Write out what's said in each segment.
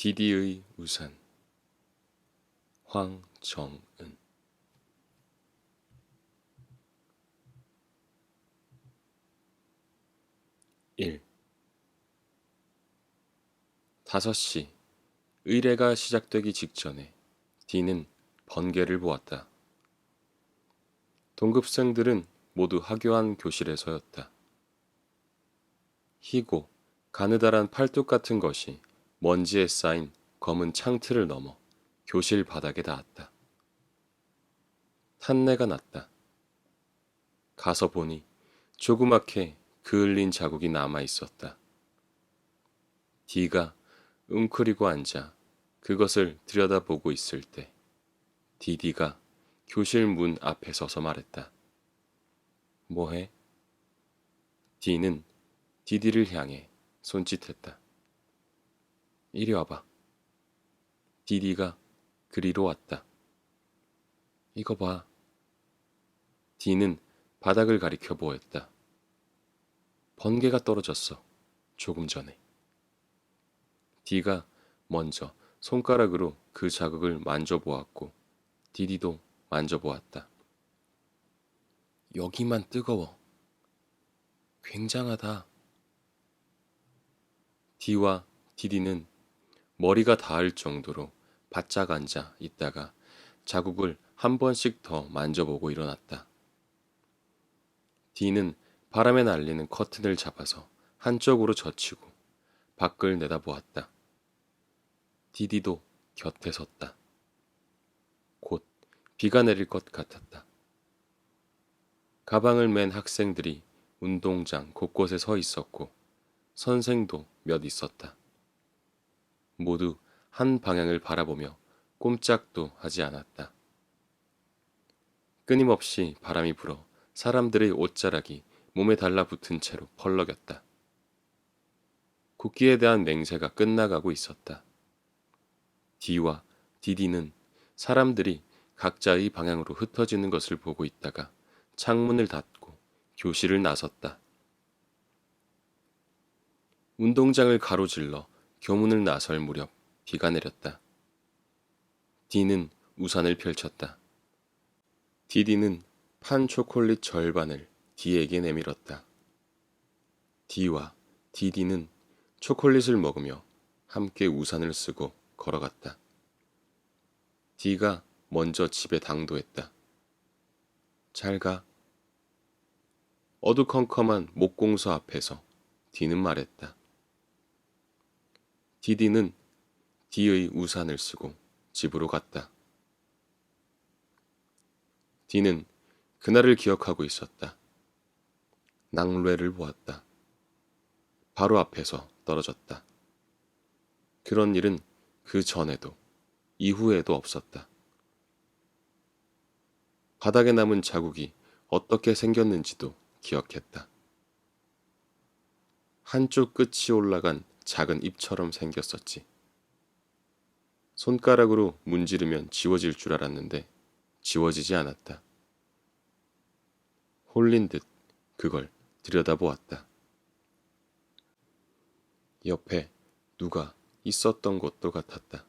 디디의 우산. 황정은. 1. 5시 의례가 시작되기 직전에 D는 번개를 보았다. 동급생들은 모두 하교한 교실에 서였다. 희고 가느다란 팔뚝 같은 것이 먼지에 쌓인 검은 창틀을 넘어 교실 바닥에 닿았다. 탄내가 났다. 가서 보니 조그맣게 그을린 자국이 남아 있었다. D가 웅크리고 앉아 그것을 들여다보고 있을 때 디디가 교실 문 앞에 서서 말했다. 뭐해? D는 디디를 향해 손짓했다. 이리 와봐. 디디가 그리로 왔다. 이거 봐. D는 바닥을 가리켜 보였다. 번개가 떨어졌어. 조금 전에. D가 먼저 손가락으로 그 자국을 만져보았고 디디도 만져보았다. 여기만 뜨거워. 굉장하다. D와 디디는 머리가 닿을 정도로 바짝 앉아 있다가 자국을 한 번씩 더 만져보고 일어났다. D는 바람에 날리는 커튼을 잡아서 한쪽으로 젖히고 밖을 내다보았다. 디디도 곁에 섰다. 곧 비가 내릴 것 같았다. 가방을 맨 학생들이 운동장 곳곳에 서 있었고 선생도 몇 있었다. 모두 한 방향을 바라보며 꼼짝도 하지 않았다. 끊임없이 바람이 불어 사람들의 옷자락이 몸에 달라붙은 채로 펄럭였다. 국기에 대한 맹세가 끝나가고 있었다. D와 디디는 사람들이 각자의 방향으로 흩어지는 것을 보고 있다가 창문을 닫고 교실을 나섰다. 운동장을 가로질러 교문을 나설 무렵 비가 내렸다. D는 우산을 펼쳤다. 디디는 판 초콜릿 절반을 D에게 내밀었다. D와 디디는 초콜릿을 먹으며 함께 우산을 쓰고 걸어갔다. D가 먼저 집에 당도했다. 잘 가. 어두컴컴한 목공소 앞에서 D는 말했다. 디디는 D의 우산을 쓰고 집으로 갔다. D는 그날을 기억하고 있었다. 낭뢰를 보았다. 바로 앞에서 떨어졌다. 그런 일은 그 전에도 이후에도 없었다. 바닥에 남은 자국이 어떻게 생겼는지도 기억했다. 한쪽 끝이 올라간 작은 잎처럼 생겼었지. 손가락으로 문지르면 지워질 줄 알았는데 지워지지 않았다. 홀린 듯 그걸 들여다보았다. 옆에 누가 있었던 것도 같았다.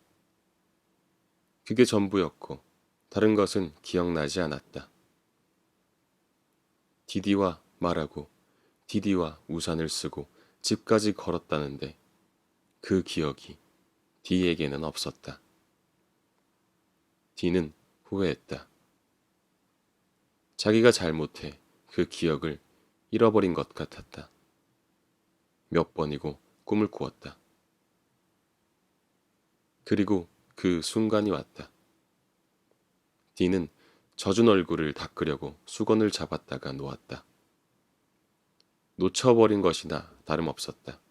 그게 전부였고 다른 것은 기억나지 않았다. 디디와 말하고 디디와 우산을 쓰고 집까지 걸었다는데 그 기억이 D에게는 없었다. D는 후회했다. 자기가 잘못해 그 기억을 잃어버린 것 같았다. 몇 번이고 꿈을 꾸었다. 그리고 그 순간이 왔다. D는 젖은 얼굴을 닦으려고 수건을 잡았다가 놓았다. 놓쳐버린 것이나 다름없었다.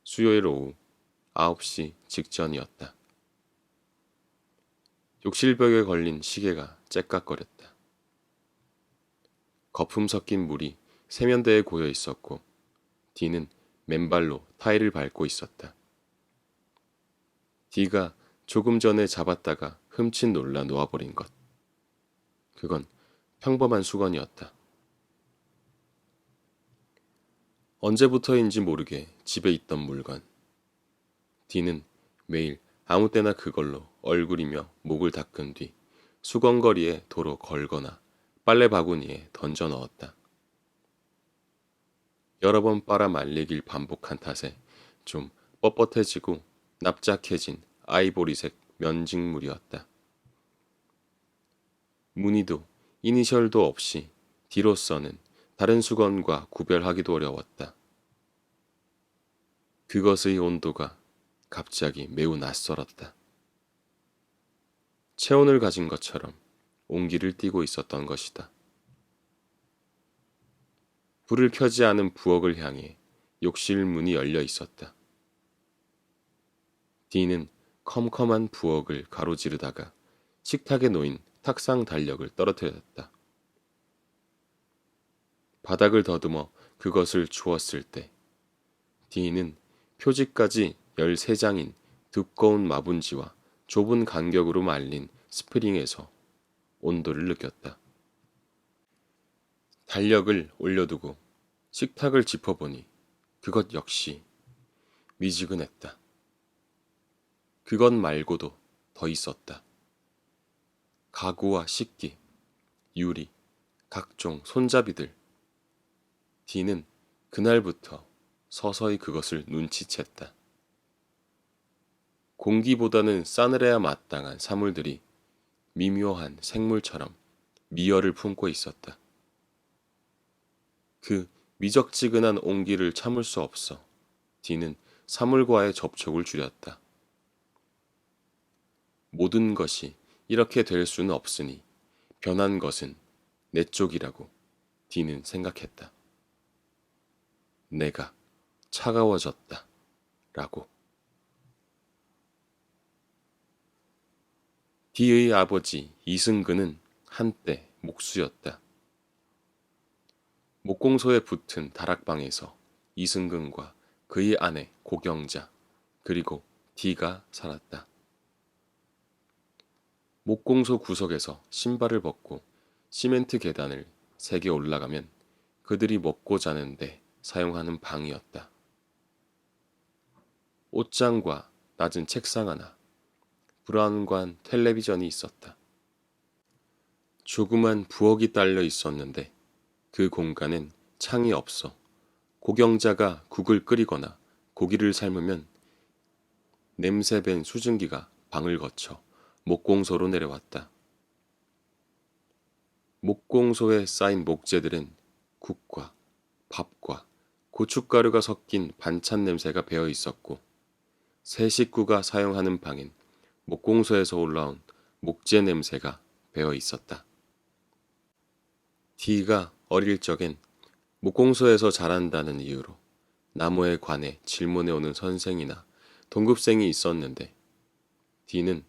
수요일 오후 9시 직전이었다. 욕실벽에 걸린 시계가 째깍거렸다. 거품 섞인 물이 세면대에 고여 있었고 D는 맨발로 타일을 밟고 있었다. D가 조금 전에 잡았다가 흠칫 놀라 놓아버린 것. 그건 평범한 수건이었다. 언제부터인지 모르게 집에 있던 물건. 디는 매일 아무 때나 그걸로 얼굴이며 목을 닦은 뒤 수건거리에 도로 걸거나 빨래 바구니에 던져 넣었다. 여러 번 빨아 말리길 반복한 탓에 좀 뻣뻣해지고 납작해진 아이보리색 면직물이었다. 무늬도 이니셜도 없이 D로서는 다른 수건과 구별하기도 어려웠다. 그것의 온도가 갑자기 매우 낯설었다. 체온을 가진 것처럼 온기를 띠고 있었던 것이다. 불을 켜지 않은 부엌을 향해 욕실 문이 열려 있었다. D는 컴컴한 부엌을 가로지르다가 식탁에 놓인 탁상 달력을 떨어뜨렸다. 바닥을 더듬어 그것을 주웠을 때 D는 표지까지 13장인 두꺼운 마분지와 좁은 간격으로 말린 스프링에서 온도를 느꼈다. 달력을 올려두고 식탁을 짚어보니 그것 역시 미지근했다. 그것 말고도 더 있었다. 가구와 식기, 유리, 각종 손잡이들. D는 그날부터 서서히 그것을 눈치챘다. 공기보다는 싸늘해야 마땅한 사물들이 미묘한 생물처럼 미열을 품고 있었다. 그 미적지근한 온기를 참을 수 없어 D는 사물과의 접촉을 줄였다. 모든 것이 이렇게 될 수는 없으니 변한 것은 내 쪽이라고 D는 생각했다. 내가 차가워졌다. 라고. D의 아버지 이승근은 한때 목수였다. 목공소에 붙은 다락방에서 이승근과 그의 아내 고경자 그리고 D가 살았다. 목공소 구석에서 신발을 벗고 시멘트 계단을 3개 올라가면 그들이 먹고 자는데 사용하는 방이었다. 옷장과 낮은 책상 하나, 브라운관 텔레비전이 있었다. 조그만 부엌이 딸려 있었는데 그 공간엔 창이 없어 고경자가 국을 끓이거나 고기를 삶으면 냄새밴 수증기가 방을 거쳐 목공소로 내려왔다. 목공소에 쌓인 목재들은 국과 밥과 고춧가루가 섞인 반찬 냄새가 배어 있었고 새 식구가 사용하는 방엔 목공소에서 올라온 목재 냄새가 배어 있었다. D가 어릴 적엔 목공소에서 자란다는 이유로 나무에 관해 질문해 오는 선생이나 동급생이 있었는데 D는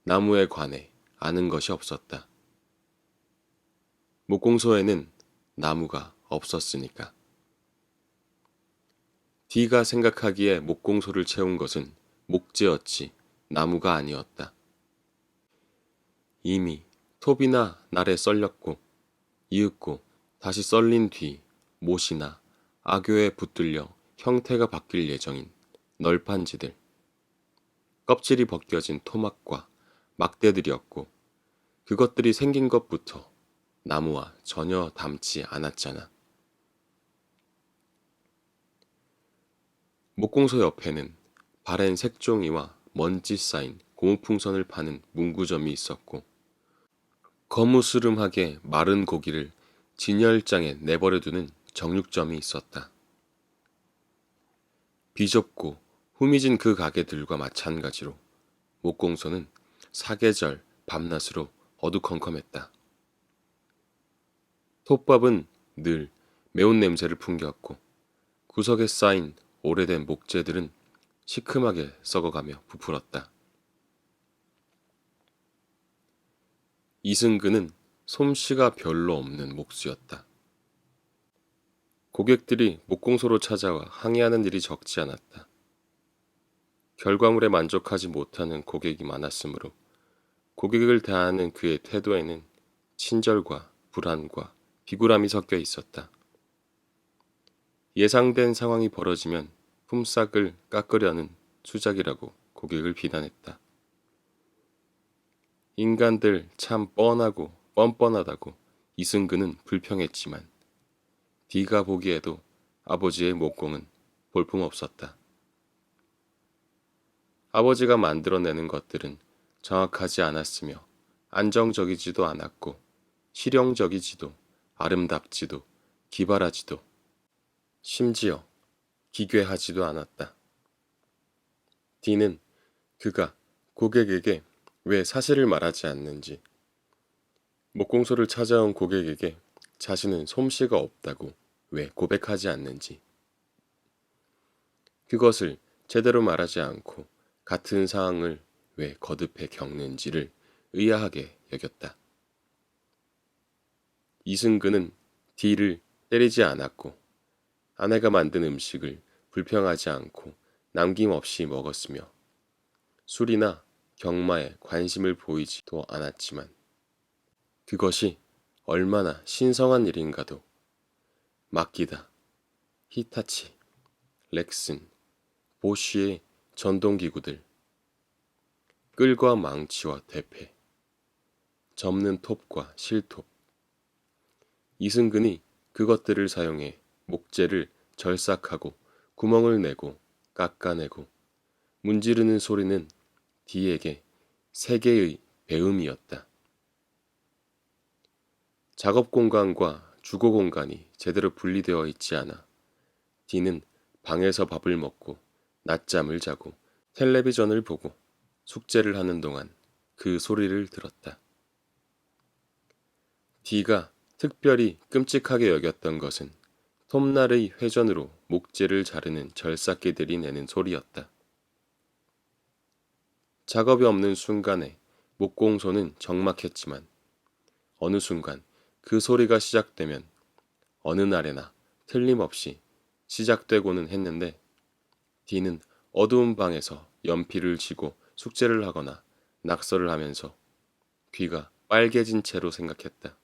나무에 관해 아는 것이 없었다. 목공소에는 나무가 없었으니까. D가 생각하기에 목공소를 채운 것은 목재였지 나무가 아니었다. 이미 톱이나 날에 썰렸고 이윽고 다시 썰린 뒤 못이나 악교에 붙들려 형태가 바뀔 예정인 널판지들, 껍질이 벗겨진 토막과 막대들이었고 그것들이 생긴 것부터 나무와 전혀 닮지 않았잖아. 목공소 옆에는 바랜 색종이와 먼지 쌓인 고무풍선을 파는 문구점이 있었고 거무스름하게 마른 고기를 진열장에 내버려두는 정육점이 있었다. 비좁고 후미진 그 가게들과 마찬가지로 목공소는 사계절 밤낮으로 어두컴컴했다. 톱밥은 늘 매운 냄새를 풍겼고 구석에 쌓인 오래된 목재들은 시큼하게 썩어가며 부풀었다. 이승근은 솜씨가 별로 없는 목수였다. 고객들이 목공소로 찾아와 항의하는 일이 적지 않았다. 결과물에 만족하지 못하는 고객이 많았으므로 고객을 대하는 그의 태도에는 친절과 불안과 비굴함이 섞여 있었다. 예상된 상황이 벌어지면 품삯을 깎으려는 수작이라고 고객을 비난했다. 인간들 참 뻔하고 뻔뻔하다고 이승근은 불평했지만 D가 보기에도 아버지의 목공은 볼품없었다. 아버지가 만들어내는 것들은 정확하지 않았으며 안정적이지도 않았고 실용적이지도 아름답지도 기발하지도 심지어 기괴하지도 않았다. D는 그가 고객에게 왜 사실을 말하지 않는지, 목공소를 찾아온 고객에게 자신은 솜씨가 없다고 왜 고백하지 않는지, 그것을 제대로 말하지 않고 같은 상황을 왜 거듭해 겪는지를 의아하게 여겼다. 이승근은 D를 때리지 않았고 아내가 만든 음식을 불평하지 않고 남김없이 먹었으며 술이나 경마에 관심을 보이지도 않았지만 그것이 얼마나 신성한 일인가도 마키다, 히타치, 렉슨, 보쉬의 전동기구들, 끌과 망치와 대패, 접는 톱과 실톱, 이승근이 그것들을 사용해 목재를 절삭하고 구멍을 내고 깎아내고 문지르는 소리는 D에게 세계의 배움이었다. 작업 공간과 주거 공간이 제대로 분리되어 있지 않아 D는 방에서 밥을 먹고 낮잠을 자고 텔레비전을 보고 숙제를 하는 동안 그 소리를 들었다. D가 특별히 끔찍하게 여겼던 것은 톱날의 회전으로 목재를 자르는 절삭기들이 내는 소리였다. 작업이 없는 순간에 목공소는 적막했지만 어느 순간 그 소리가 시작되면 어느 날에나 틀림없이 시작되고는 했는데 D는 어두운 방에서 연필을 쥐고 숙제를 하거나 낙서를 하면서 귀가 빨개진 채로 생각했다.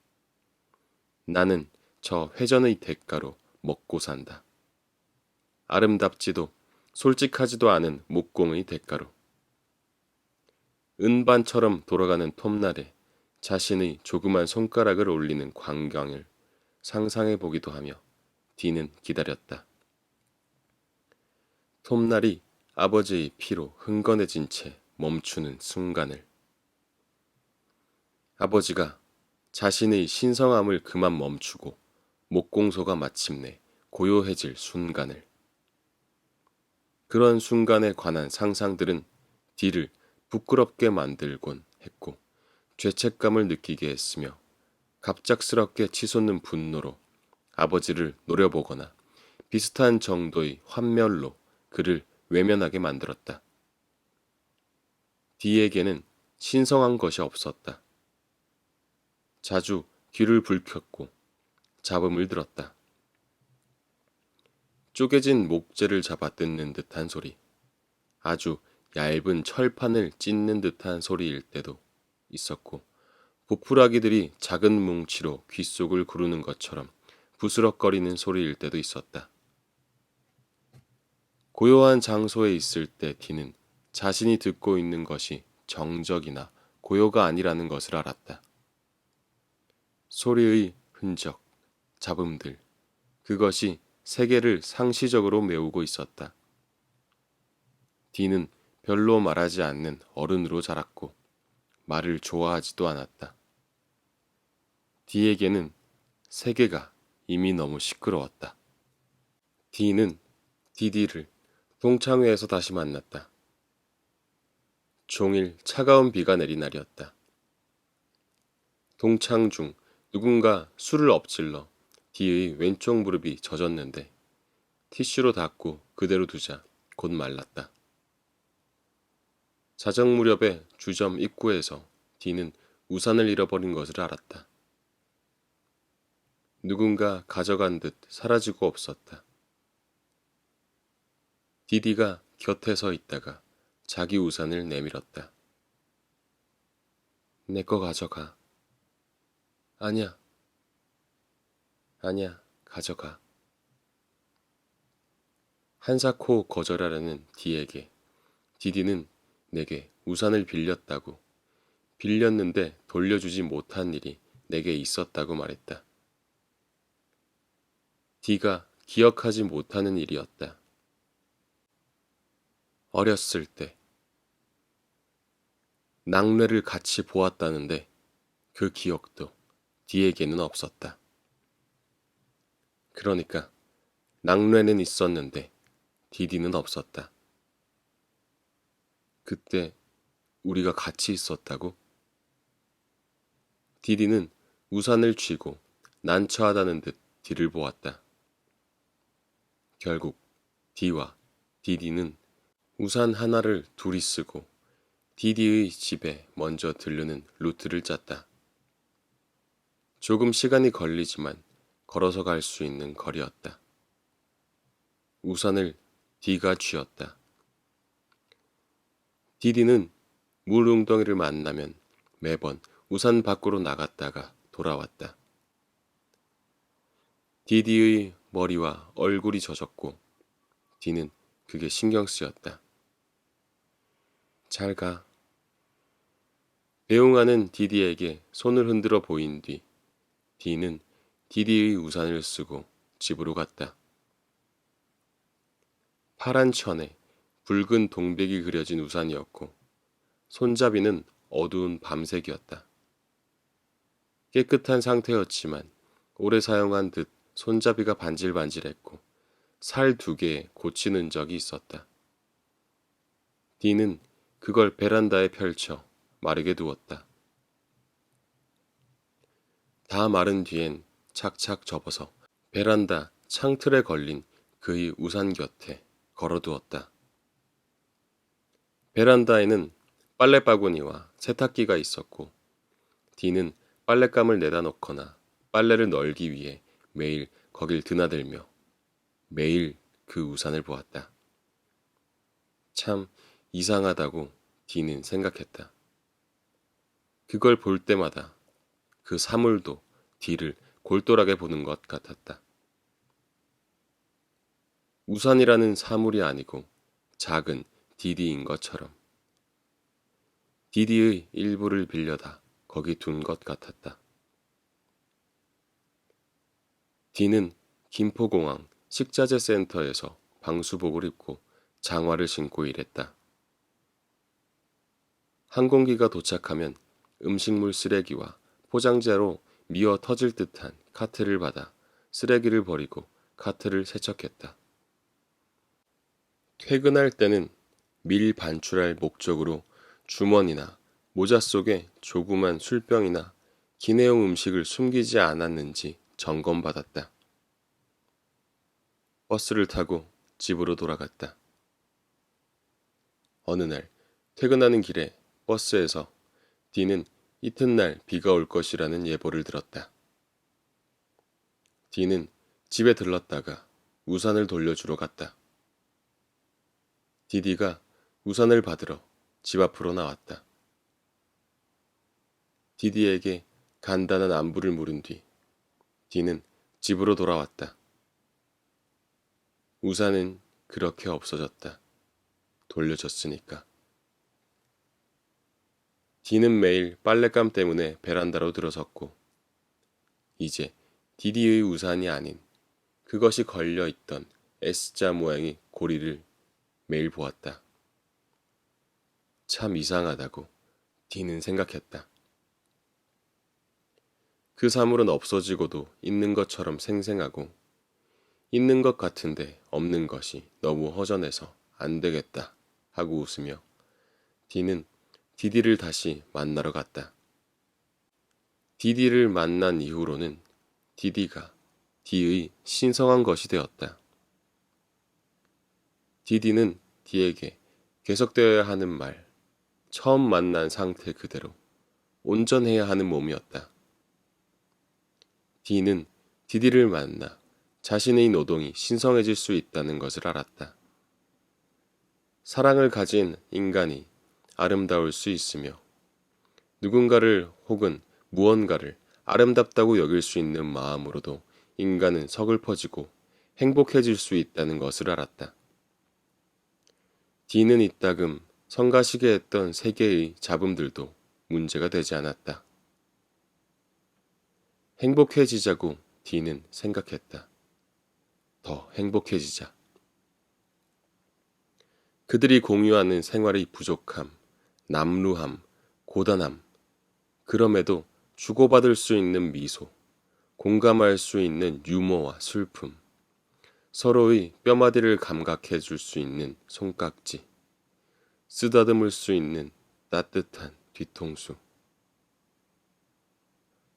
나는 저 회전의 대가로 먹고 산다. 아름답지도 솔직하지도 않은 목공의 대가로. 은반처럼 돌아가는 톱날에 자신의 조그만 손가락을 올리는 광경을 상상해 보기도 하며 D는 기다렸다. 톱날이 아버지의 피로 흥건해진 채 멈추는 순간을. 아버지가 자신의 신성함을 그만 멈추고 목공소가 마침내 고요해질 순간을. 그런 순간에 관한 상상들은 D를 부끄럽게 만들곤 했고 죄책감을 느끼게 했으며 갑작스럽게 치솟는 분노로 아버지를 노려보거나 비슷한 정도의 환멸로 그를 외면하게 만들었다. D에게는 신성한 것이 없었다. 자주 귀를 붉혔고 잡음을 들었다. 쪼개진 목재를 잡아 뜯는 듯한 소리, 아주 얇은 철판을 찢는 듯한 소리일 때도 있었고 보풀아기들이 작은 뭉치로 귓속을 구르는 것처럼 부스럭거리는 소리일 때도 있었다. 고요한 장소에 있을 때 D는 자신이 듣고 있는 것이 정적이나 고요가 아니라는 것을 알았다. 소리의 흔적, 잡음들, 그것이 세계를 상시적으로 메우고 있었다. D는 별로 말하지 않는 어른으로 자랐고 말을 좋아하지도 않았다. D에게는 세계가 이미 너무 시끄러웠다. D는 디디를 동창회에서 다시 만났다. 종일 차가운 비가 내린 날이었다. 동창 중 누군가 술을 엎질러 D의 왼쪽 무릎이 젖었는데 티슈로 닦고 그대로 두자 곧 말랐다. 자정 무렵에 주점 입구에서 D는 우산을 잃어버린 것을 알았다. 누군가 가져간 듯 사라지고 없었다. 디디가 곁에 서 있다가 자기 우산을 내밀었다. 내 거 가져가. 아니야. 아니야, 가져가. 한사코 거절하려는 D에게 디디는 내게 우산을 빌렸다고, 빌렸는데 돌려주지 못한 일이 내게 있었다고 말했다. 디가 기억하지 못하는 일이었다. 어렸을 때 낙뢰를 같이 보았다는데 그 기억도 디에게는 없었다. 그러니까 낙뢰는 있었는데 디디는 없었다. 그때 우리가 같이 있었다고? 디디는 우산을 쥐고 난처하다는 듯 디를 보았다. 결국 디와 디디는 우산 하나를 둘이 쓰고 디디의 집에 먼저 들르는 루트를 짰다. 조금 시간이 걸리지만 걸어서 갈 수 있는 거리였다. 우산을 디가 쥐었다. 디디는 물웅덩이를 만나면 매번 우산 밖으로 나갔다가 돌아왔다. 디디의 머리와 얼굴이 젖었고 디는 그게 신경 쓰였다. 잘 가. 배웅하는 디디에게 손을 흔들어 보인 뒤 디는 디디의 우산을 쓰고 집으로 갔다. 파란 천에 붉은 동백이 그려진 우산이었고 손잡이는 어두운 밤색이었다. 깨끗한 상태였지만 오래 사용한 듯 손잡이가 반질반질했고 살 2개에 고치는 적이 있었다. 디는 그걸 베란다에 펼쳐 마르게 두었다. 다 마른 뒤엔 착착 접어서 베란다 창틀에 걸린 그의 우산 곁에 걸어두었다. 베란다에는 빨래바구니와 세탁기가 있었고 디는 빨랫감을 내다 놓거나 빨래를 널기 위해 매일 거길 드나들며 매일 그 우산을 보았다. 참 이상하다고 디는 생각했다. 그걸 볼 때마다 그 사물도 디를 골똘하게 보는 것 같았다. 우산이라는 사물이 아니고 작은 디디인 것처럼 디디의 일부를 빌려다 거기 둔 것 같았다. 디는 김포공항 식자재 센터에서 방수복을 입고 장화를 신고 일했다. 항공기가 도착하면 음식물 쓰레기와 포장재로 미어 터질 듯한 카트를 받아 쓰레기를 버리고 카트를 세척했다. 퇴근할 때는 밀 반출할 목적으로 주머니나 모자 속에 조그만 술병이나 기내용 음식을 숨기지 않았는지 점검받았다. 버스를 타고 집으로 돌아갔다. 어느 날 퇴근하는 길에 버스에서 디는 이튿날 비가 올 것이라는 예보를 들었다. 디는 집에 들렀다가 우산을 돌려주러 갔다. 디디가 우산을 받으러 집 앞으로 나왔다. 디디에게 간단한 안부를 물은 뒤 디는 집으로 돌아왔다. 우산은 그렇게 없어졌다. 돌려줬으니까. 디는 매일 빨랫감 때문에 베란다로 들어섰고 이제 디디의 우산이 아닌 그것이 걸려있던 S자 모양의 고리를 매일 보았다. 참 이상하다고 디는 생각했다. 그 사물은 없어지고도 있는 것처럼 생생하고 있는 것 같은데 없는 것이 너무 허전해서 안 되겠다 하고 웃으며 디는 디디를 다시 만나러 갔다. 디디를 만난 이후로는 디디가 디의 신성한 것이 되었다. 디디는 디에게 계속되어야 하는 말, 처음 만난 상태 그대로 온전해야 하는 몸이었다. 디는 디디를 만나 자신의 노동이 신성해질 수 있다는 것을 알았다. 사랑을 가진 인간이 아름다울 수 있으며 누군가를 혹은 무언가를 아름답다고 여길 수 있는 마음으로도 인간은 서글퍼지고 행복해질 수 있다는 것을 알았다. 디는 이따금 성가시게 했던 세 개의 잡음들도 문제가 되지 않았다. 행복해지자고 디는 생각했다. 더 행복해지자. 그들이 공유하는 생활의 부족함, 남루함, 고단함, 그럼에도 주고받을 수 있는 미소, 공감할 수 있는 유머와 슬픔, 서로의 뼈마디를 감각해 줄 수 있는 손깍지, 쓰다듬을 수 있는 따뜻한 뒤통수,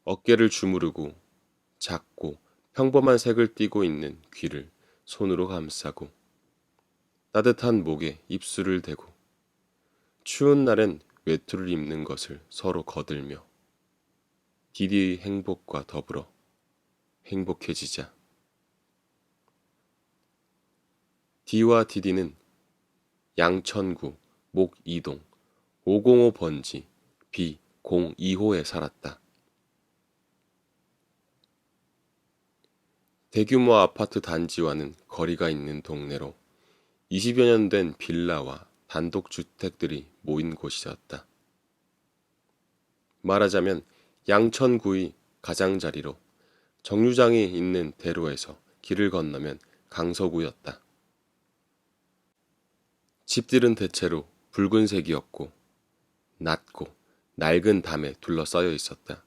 어깨를 주무르고 작고 평범한 색을 띠고 있는 귀를 손으로 감싸고 따뜻한 목에 입술을 대고 추운 날엔 외투를 입는 것을 서로 거들며 디디의 행복과 더불어 행복해지자. 디와 디디는 양천구 목 2동 505 번지 B02호에 살았다. 대규모 아파트 단지와는 거리가 있는 동네로 20여 년 된 빌라와 단독주택들이 모인 곳이었다. 말하자면 양천구의 가장자리로 정류장이 있는 대로에서 길을 건너면 강서구였다. 집들은 대체로 붉은색이었고 낮고 낡은 담에 둘러싸여 있었다.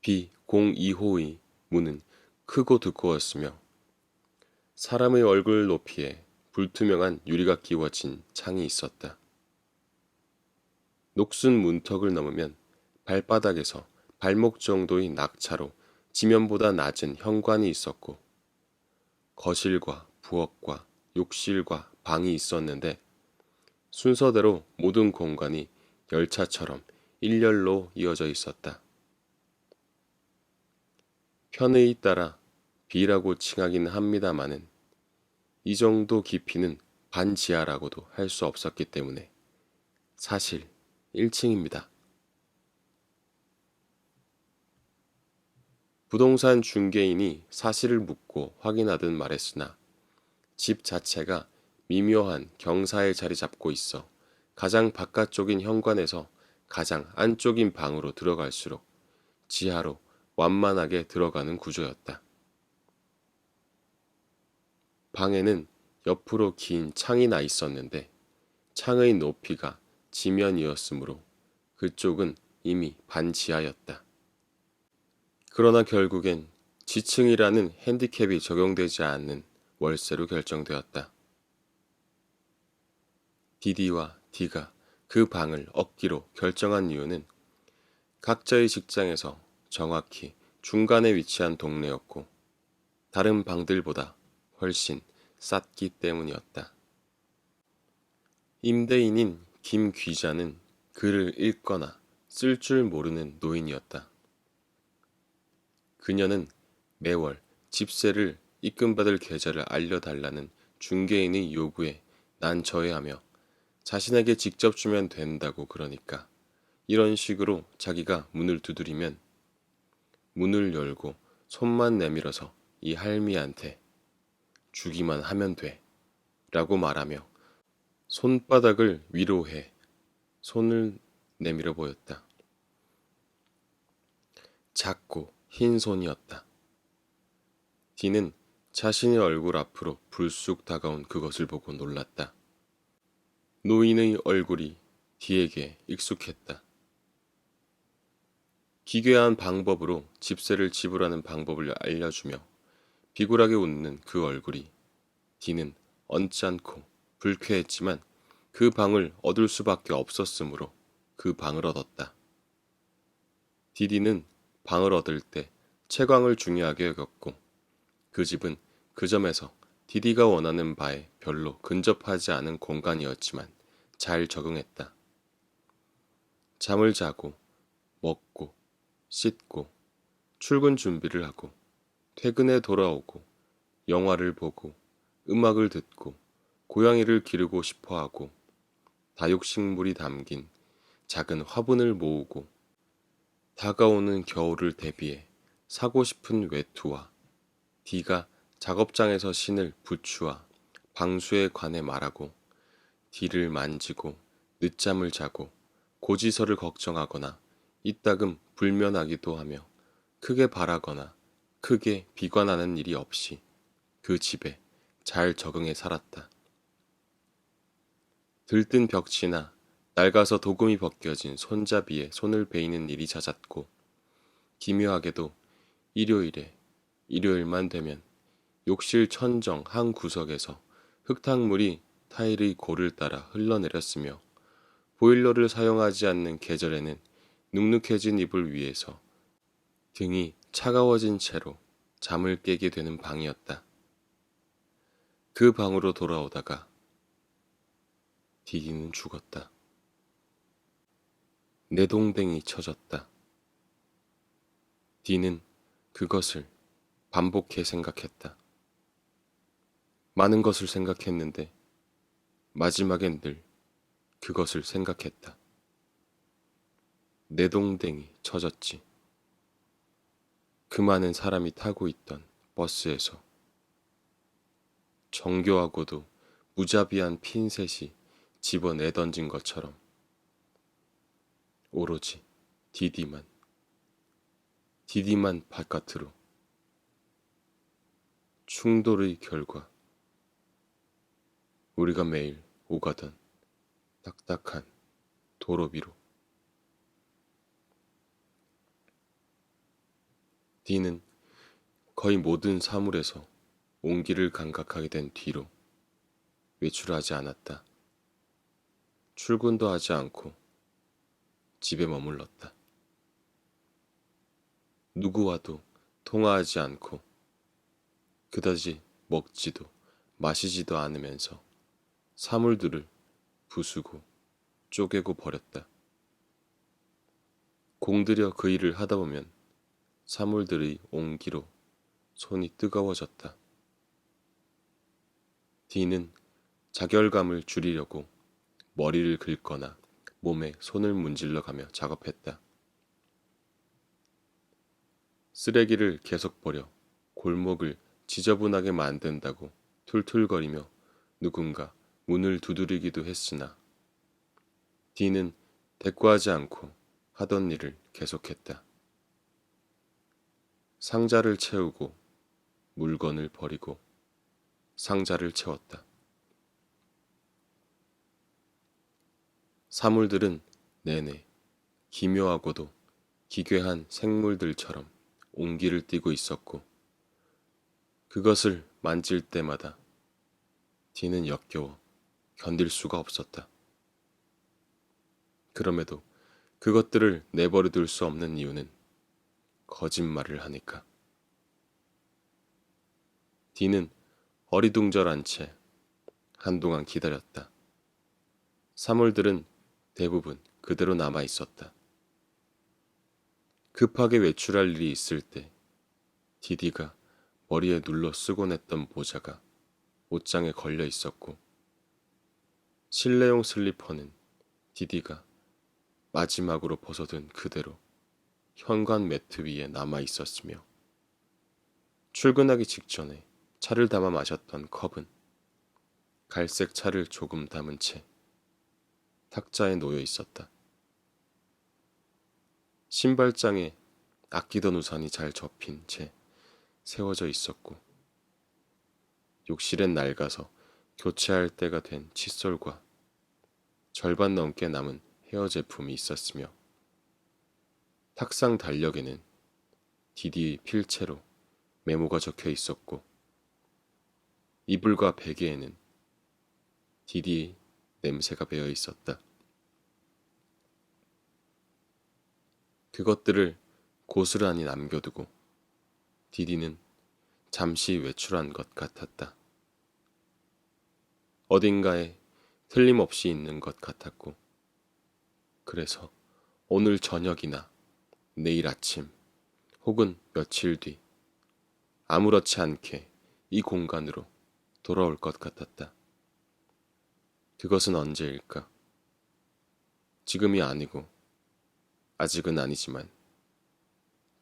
B02호의 문은 크고 두꺼웠으며 사람의 얼굴 높이에 불투명한 유리가 끼워진 창이 있었다. 녹슨 문턱을 넘으면 발바닥에서 발목 정도의 낙차로 지면보다 낮은 현관이 있었고 거실과 부엌과 욕실과 방이 있었는데 순서대로 모든 공간이 열차처럼 일렬로 이어져 있었다. 편의에 따라 B라고 칭하긴 합니다마는 이 정도 깊이는 반지하라고도 할 수 없었기 때문에 사실 1층입니다. 부동산 중개인이 사실을 묻고 확인하듯 말했으나 집 자체가 미묘한 경사에 자리 잡고 있어 가장 바깥쪽인 현관에서 가장 안쪽인 방으로 들어갈수록 지하로 완만하게 들어가는 구조였다. 방에는 옆으로 긴 창이 나 있었는데 창의 높이가 지면이었으므로 그쪽은 이미 반지하였다. 그러나 결국엔 지층이라는 핸디캡이 적용되지 않는 월세로 결정되었다. 디디와 디가 그 방을 얻기로 결정한 이유는 각자의 직장에서 정확히 중간에 위치한 동네였고 다른 방들보다 훨씬 쌌기 때문이었다. 임대인인 김 귀자는 글을 읽거나 쓸 줄 모르는 노인이었다. 그녀는 매월 집세를 입금받을 계좌를 알려달라는 중개인의 요구에 난처해하며 자신에게 직접 주면 된다고 그러니까 이런 식으로 자기가 문을 두드리면 문을 열고 손만 내밀어서 이 할미한테 주기만 하면 돼 라고 말하며 손바닥을 위로 해 손을 내밀어 보였다. 작고 흰 손이었다. 디는 자신의 얼굴 앞으로 불쑥 다가온 그것을 보고 놀랐다. 노인의 얼굴이 디에게 익숙했다. 기괴한 방법으로 집세를 지불하는 방법을 알려주며 비굴하게 웃는 그 얼굴이 디는 언짢고 불쾌했지만 그 방을 얻을 수밖에 없었으므로 그 방을 얻었다. 디디는 방을 얻을 때 채광을 중요하게 여겼고 그 집은 그 점에서 디디가 원하는 바에 별로 근접하지 않은 공간이었지만 잘 적응했다. 잠을 자고 먹고 씻고 출근 준비를 하고 퇴근에 돌아오고 영화를 보고 음악을 듣고 고양이를 기르고 싶어하고 다육식물이 담긴 작은 화분을 모으고 다가오는 겨울을 대비해 사고 싶은 외투와 D가 작업장에서 신을 부츠와 방수에 관해 말하고 D를 만지고 늦잠을 자고 고지서를 걱정하거나 이따금 불면하기도 하며 크게 바라거나 크게 비관하는 일이 없이 그 집에 잘 적응해 살았다. 들뜬 벽지나 낡아서 도금이 벗겨진 손잡이에 손을 베이는 일이 잦았고 기묘하게도 일요일만 되면 욕실 천정 한 구석에서 흙탕물이 타일의 골을 따라 흘러내렸으며 보일러를 사용하지 않는 계절에는 눅눅해진 이불 위에서 등이 차가워진 채로 잠을 깨게 되는 방이었다. 그 방으로 돌아오다가 디디는 죽었다. 내동댕이 쳐졌다. 디는 그것을 반복해 생각했다. 많은 것을 생각했는데 마지막엔 늘 그것을 생각했다. 내동댕이 쳐졌지. 그 많은 사람이 타고 있던 버스에서 정교하고도 무자비한 핀셋이 집어내던진 것처럼 오로지 디디만 바깥으로. 충돌의 결과 우리가 매일 오가던 딱딱한 도로 위로. 디는 거의 모든 사물에서 온기를 감각하게 된 뒤로 외출하지 않았다. 출근도 하지 않고 집에 머물렀다. 누구와도 통화하지 않고 그다지 먹지도 마시지도 않으면서 사물들을 부수고 쪼개고 버렸다. 공들여 그 일을 하다 보면 사물들의 온기로 손이 뜨거워졌다. 디는 자결감을 줄이려고 머리를 긁거나 몸에 손을 문질러 가며 작업했다. 쓰레기를 계속 버려 골목을 지저분하게 만든다고 툴툴거리며 누군가 문을 두드리기도 했으나 디는 대꾸하지 않고 하던 일을 계속했다. 상자를 채우고 물건을 버리고 상자를 채웠다. 사물들은 내내 기묘하고도 기괴한 생물들처럼 온기를 띠고 있었고 그것을 만질 때마다 디는 역겨워 견딜 수가 없었다. 그럼에도 그것들을 내버려 둘 수 없는 이유는 거짓말을 하니까. 디는 어리둥절한 채 한동안 기다렸다. 사물들은 대부분 그대로 남아 있었다. 급하게 외출할 일이 있을 때 디디가 머리에 눌러 쓰곤 했던 모자가 옷장에 걸려 있었고 실내용 슬리퍼는 디디가 마지막으로 벗어둔 그대로 현관 매트 위에 남아 있었으며 출근하기 직전에 차를 담아 마셨던 컵은 갈색 차를 조금 담은 채 탁자에 놓여 있었다. 신발장에 아끼던 우산이 잘 접힌 채 세워져 있었고 욕실엔 낡아서 교체할 때가 된 칫솔과 절반 넘게 남은 헤어 제품이 있었으며 탁상 달력에는 디디의 필체로 메모가 적혀 있었고 이불과 베개에는 디디의 냄새가 배어 있었다. 그것들을 고스란히 남겨두고 디디는 잠시 외출한 것 같았다. 어딘가에 틀림없이 있는 것 같았고 그래서 오늘 저녁이나 내일 아침 혹은 며칠 뒤 아무렇지 않게 이 공간으로 돌아올 것 같았다. 그것은 언제일까? 지금이 아니고 아직은 아니지만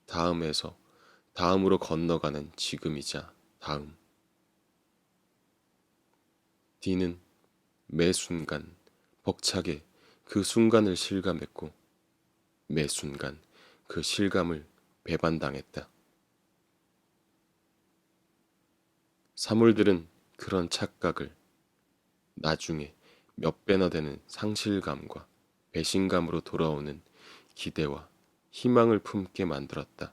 다음에서 다음으로 건너가는 지금이자 다음. 디는 매 순간 벅차게 그 순간을 실감했고 매 순간 그 실감을 배반당했다. 사물들은 그런 착각을 나중에 몇 배나 되는 상실감과 배신감으로 돌아오는 기대와 희망을 품게 만들었다.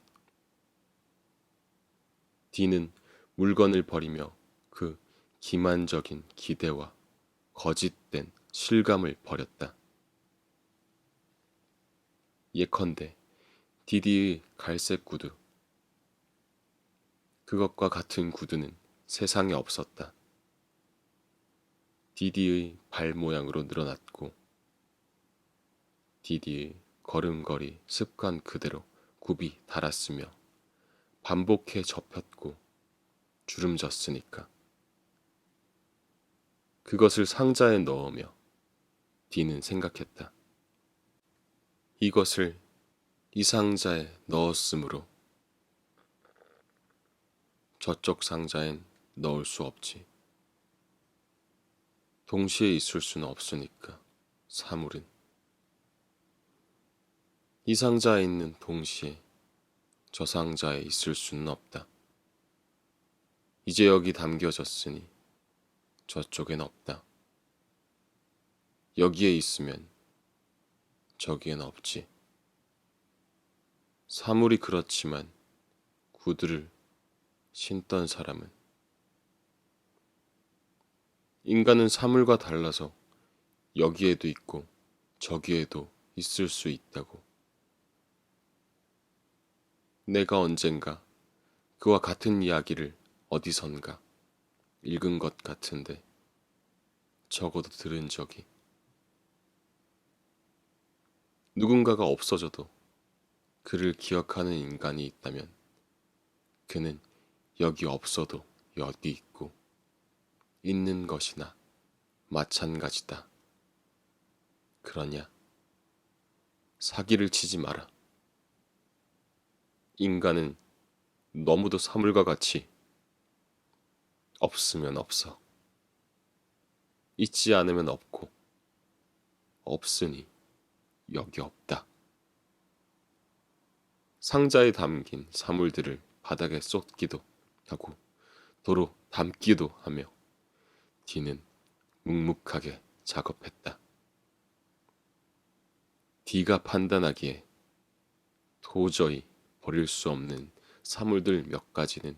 디는 물건을 버리며 그 기만적인 기대와 거짓된 실감을 버렸다. 예컨대 디디의 갈색 구두. 그것과 같은 구두는 세상에 없었다. 디디의 발 모양으로 늘어났고 디디의 걸음걸이 습관 그대로 굽이 달았으며 반복해 접혔고 주름졌으니까. 그것을 상자에 넣으며 디는 생각했다. 이것을 이 상자에 넣었으므로 저쪽 상자엔 넣을 수 없지. 동시에 있을 수는 없으니까 사물은. 이 상자에 있는 동시에 저 상자에 있을 수는 없다. 이제 여기 담겨졌으니 저쪽엔 없다. 여기에 있으면 저기엔 없지. 사물이 그렇지만 구두를 신던 사람은 인간은 사물과 달라서 여기에도 있고 저기에도 있을 수 있다고. 내가 언젠가 그와 같은 이야기를 어디선가 읽은 것 같은데 적어도 들은 적이. 누군가가 없어져도 그를 기억하는 인간이 있다면 그는 여기 없어도 여기 있고 있는 것이나 마찬가지다. 그러냐? 사기를 치지 마라. 인간은 너무도 사물과 같이 없으면 없어. 있지 않으면 없고 없으니 여기 없다. 상자에 담긴 사물들을 바닥에 쏟기도 하고 도로 담기도 하며 디는 묵묵하게 작업했다. 디가 판단하기에 도저히 버릴 수 없는 사물들 몇 가지는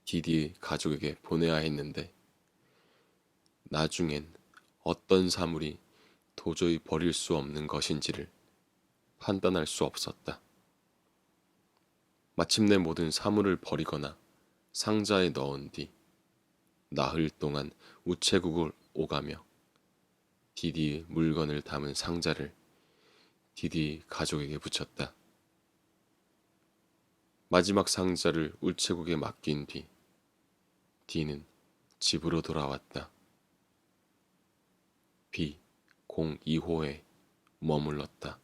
디디의 가족에게 보내야 했는데 나중엔 어떤 사물이 도저히 버릴 수 없는 것인지를 판단할 수 없었다. 마침내 모든 사물을 버리거나 상자에 넣은 뒤 나흘 동안 우체국을 오가며 디디의 물건을 담은 상자를 디디 가족에게 붙였다. 마지막 상자를 우체국에 맡긴 뒤 디는 집으로 돌아왔다. B02호에 머물렀다.